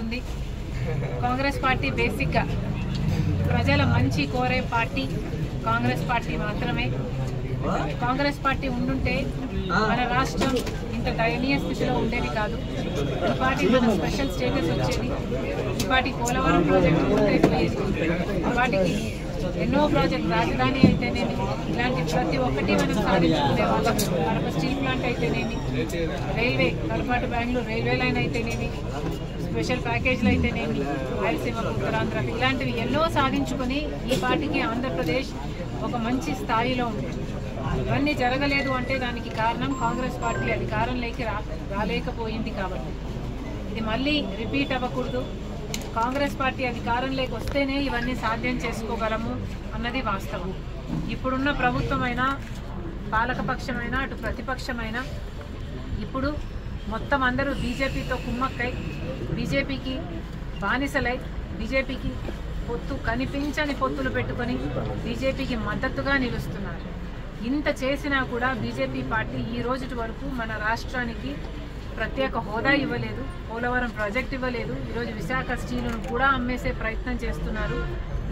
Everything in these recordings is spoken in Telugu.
ఉంది. కాంగ్రెస్ పార్టీ బేసిక్గా ప్రజల మంచి కోరే పార్టీ కాంగ్రెస్ పార్టీ మాత్రమే. కాంగ్రెస్ పార్టీ ఉండుంటే మన రాష్ట్రం ఇంత దయనీయ స్థితిలో ఉండేది కాదు. ఈ పార్టీ మన స్పెషల్ స్టేటస్ వచ్చేది. ఈ పార్టీ పోలవరం ప్రాజెక్టు పూర్తయిపోయేది. ఈ పార్టీకి ఎన్నో ప్రాజెక్ట్ రాజధాని అయితేనేమి ఇలాంటి ప్రతి ఒక్కటి మనం సాధించుకునే వాళ్ళం. కడప స్టీల్ ప్లాంట్ అయితేనేమి, railway Kadapa to Bengaluru railway line అయితేనేమి, స్పెషల్ ప్యాకేజీలు అయితేనేమి, రాయలసీమ ఉత్తరాంధ్ర ఇలాంటివి ఎన్నో సాధించుకొని ఈ పార్టీకి ఆంధ్రప్రదేశ్ ఒక మంచి స్థాయిలో ఉంది. ఇవన్నీ జరగలేదు అంటే దానికి కారణం కాంగ్రెస్ పార్టీ అధికారంలోకి రాలేకపోయింది. కాబట్టి ఇది మళ్ళీ రిపీట్ అవ్వకూడదు. కాంగ్రెస్ పార్టీ అధికారంలోకి వస్తేనే ఇవన్నీ సాధ్యం చేసుకోగలము అన్నది వాస్తవం. ఇప్పుడున్న ప్రభుత్వమైనా పాలకపక్షమైనా అటు ప్రతిపక్షమైనా ఇప్పుడు మొత్తం అందరూ బీజేపీతో కుమ్మక్కై బీజేపీకి బానిసలై బీజేపీకి కనిపించని పొత్తులు పెట్టుకొని బీజేపీకి మద్దతుగా నిలుస్తున్నారు. ఇంత చేసినా కూడా బీజేపీ పార్టీ ఈ రోజు వరకు మన రాష్ట్రానికి ప్రత్యేక హోదా ఇవ్వలేదు, పోలవరం ప్రాజెక్ట్ ఇవ్వలేదు. ఈరోజు విశాఖ స్టీలును కూడా అమ్మేసే ప్రయత్నం చేస్తున్నారు.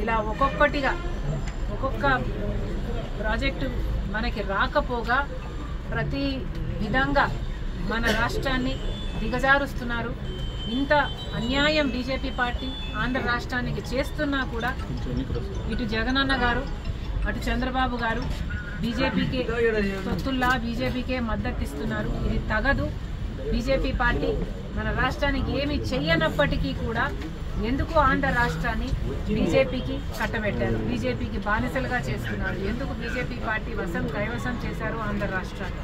ఇలా ఒక్కొక్క ప్రాజెక్టు మనకి రాకపోగా ప్రతి విధంగా మన రాష్ట్రాన్ని దిగజారుస్తున్నారు. ఇంత అన్యాయం బీజేపీ పార్టీ ఆంధ్ర రాష్ట్రానికి చేస్తున్నా కూడా ఇటు జగనన్న గారు అటు చంద్రబాబు గారు బీజేపీకి తొత్తుల్లా బీజేపీకే మద్దతు ఇస్తున్నారు. ఇది తగదు. బీజేపీ పార్టీ మన రాష్ట్రానికి ఏమి చెయ్యనప్పటికీ కూడా ఎందుకు ఆంధ్ర రాష్ట్రాన్ని బీజేపీకి కట్టబెట్టారు, బీజేపీకి బానిసలుగా చేస్తున్నారు, ఎందుకు బీజేపీ పార్టీ కైవసం చేశారు ఆంధ్ర రాష్ట్రాన్ని?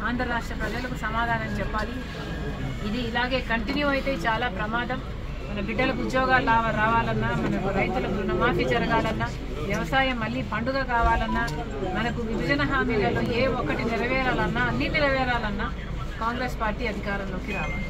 ఆంధ్ర రాష్ట్ర ప్రజలకు సమాధానం చెప్పాలి. ఇది ఇలాగే కంటిన్యూ అయితే చాలా ప్రమాదం. మన బిడ్డలకు ఉద్యోగాలు రావాలన్నా, మన రైతులకు రుణమాఫీ జరగాలన్నా, వ్యవసాయం మళ్ళీ పండుగ కావాలన్నా, మనకు విభజన హామీలలో ఏ ఒక్కటి నెరవేరాలన్నా, అన్నీ నెరవేరాలన్నా కాంగ్రెస్ పార్టీ అధికారంలోకి రావాలి.